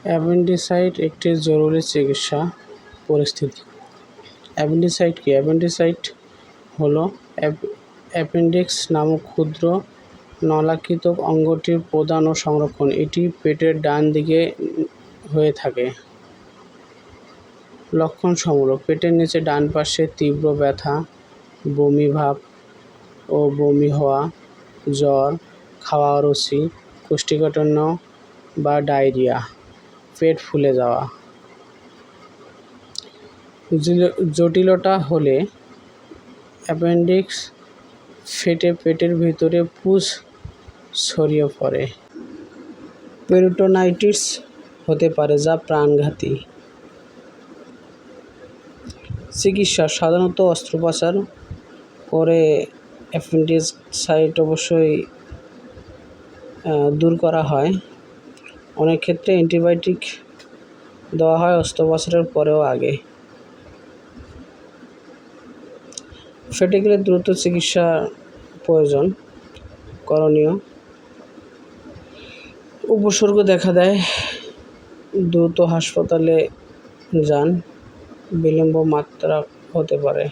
অ্যাপেন্ডিসাইট একটি জরুরি চিকিৎসা পরিস্থিতি। অ্যাপেন্ডিসাইট কি? অ্যাপেন্ডিসাইট হলো অ্যাপেন্ডিক্স নামক ক্ষুদ্র নলাকৃত অঙ্গটির প্রদান ও সংরক্ষণ। এটি পেটের ডান দিকে হয়ে থাকে। লক্ষণসমূহ: পেটের নিচে ডান পাশে তীব্র ব্যথা, বমি ভাব ও বমি হওয়া, জ্বর, খাওয়া অরুচি, কোষ্ঠীকাঠিন্য বা ডায়রিয়া, পেট ফুলে যাওয়া। জটিলতা হলে অ্যাপেন্ডিক্স ফেটে পেটের ভিতরে পুঁজ ছড়িয়ে পড়ে। পেরিটোনাইটিস হতে পারে, যা প্রাণঘাতী। চিকিৎসা: সাধারণত অস্ত্রোপচার করে অ্যাপেন্ডিসাইট অবশ্যই দূর করা হয়। অনেক ক্ষেত্রে অ্যান্টিবায়োটিক দেওয়া হয় অস্ত্রোপচারের পরেও আগে। ফেটে গেলে দ্রুত চিকিৎসা প্রয়োজন। করণীয়: উপসর্গ দেখা দেয় দ্রুত হাসপাতালে যান, বিলম্ব মাত্রা হতে পারে।